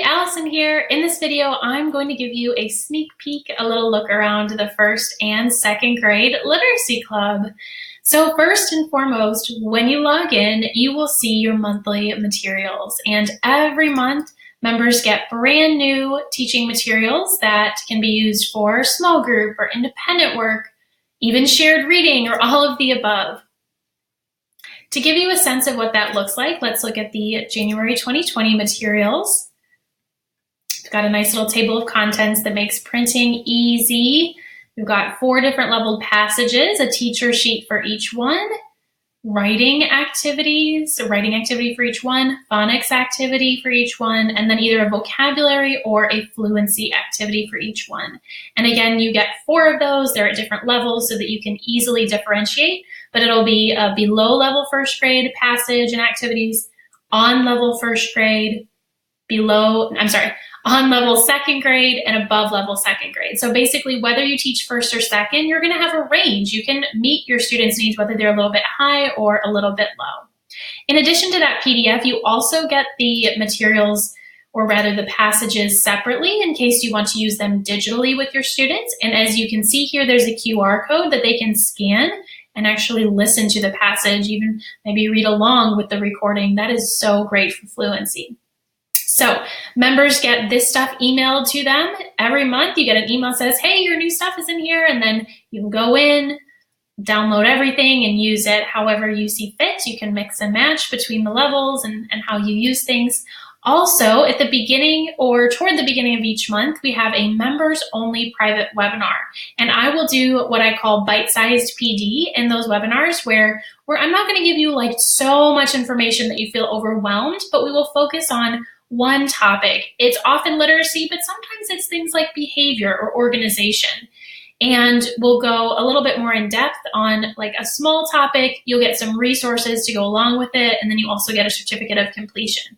Allison here. In this video, I'm going to give you a sneak peek, a little look around the first and second grade literacy club. So first and foremost, when you log in, you will see your monthly materials. And every month, members get brand new teaching materials that can be used for small group or independent work, even shared reading or all of the above. To give you a sense of what that looks like, let's look at the January 2020 materials. We've got a nice little table of contents that makes printing easy. We've got 4 different leveled passages, a teacher sheet for each one, writing activities, a writing activity for each one, phonics activity for each one, and then either a vocabulary or a fluency activity for each one. And again, you get 4 of those. They're at different levels so that you can easily differentiate, but it'll be a below level first grade passage and activities, on level first grade, on level second grade, and above level second grade. So basically, whether you teach first or second, you're gonna have a range. You can meet your students' needs, whether they're a little bit high or a little bit low. In addition to that PDF, you also get the materials, or rather the passages, separately in case you want to use them digitally with your students. And as you can see here, there's a QR code that they can scan and actually listen to the passage, even maybe read along with the recording. That is so great for fluency. So members get this stuff emailed to them every month. You get an email that says, hey, your new stuff is in here, and then you can go in, download everything and use it however you see fit. You can mix and match between the levels and how you use things. Also, at the beginning or toward the beginning of each month, we have a members-only private webinar. And I will do what I call bite-sized PD in those webinars where I'm not going to give you like so much information that you feel overwhelmed, but we will focus on one topic. It's often literacy, but sometimes it's things like behavior or organization. And we'll go a little bit more in depth on like a small topic. You'll get some resources to go along with it, and then you also get a certificate of completion.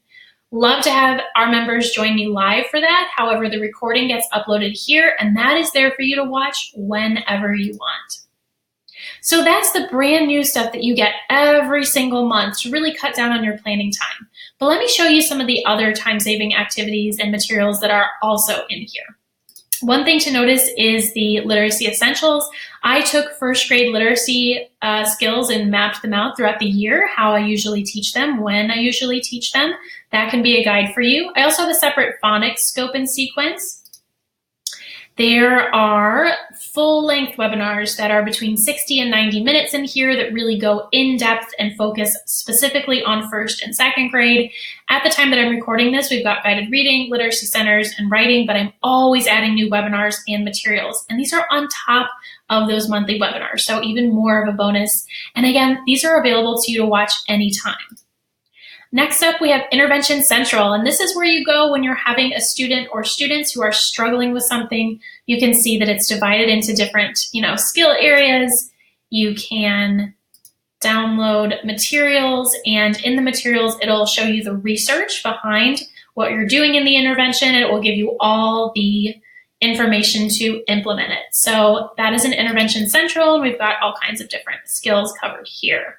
Love to have our members join me live for that. However, the recording gets uploaded here, and that is there for you to watch whenever you want. So that's the brand new stuff that you get every single month to really cut down on your planning time. But let me show you some of the other time-saving activities and materials that are also in here. One thing to notice is the literacy essentials. I took first grade literacy skills and mapped them out throughout the year, how I usually teach them, when I usually teach them. That can be a guide for you. I also have a separate phonics scope and sequence. There are full-length webinars that are between 60 and 90 minutes in here that really go in depth and focus specifically on first and second grade. At the time that I'm recording this, we've got guided reading, literacy centers, and writing, but I'm always adding new webinars and materials. And these are on top of those monthly webinars, so even more of a bonus. And again, these are available to you to watch anytime. Next up, we have Intervention Central, and this is where you go when you're having a student or students who are struggling with something. You can see that it's divided into different, skill areas. You can download materials, and in the materials, it'll show you the research behind what you're doing in the intervention, and it will give you all the information to implement it. So that is an Intervention Central, and we've got all kinds of different skills covered here.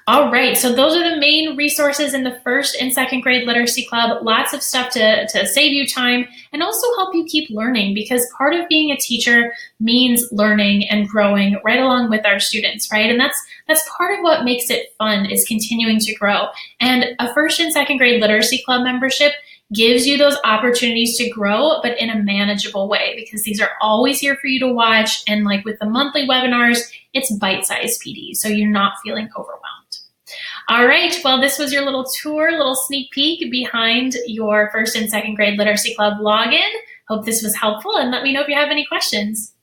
All right, so those are the main resources in the first and second grade literacy club. Lots of stuff to save you time and also help you keep learning, because part of being a teacher means learning and growing right along with our students, right? And that's part of what makes it fun, is continuing to grow. And a first and second grade literacy club membership gives you those opportunities to grow, but in a manageable way, because these are always here for you to watch. And like with the monthly webinars, it's bite-sized PD, so you're not feeling overwhelmed. All right, well, this was your little tour, little sneak peek behind your first and second grade literacy club login. Hope this was helpful, and let me know if you have any questions.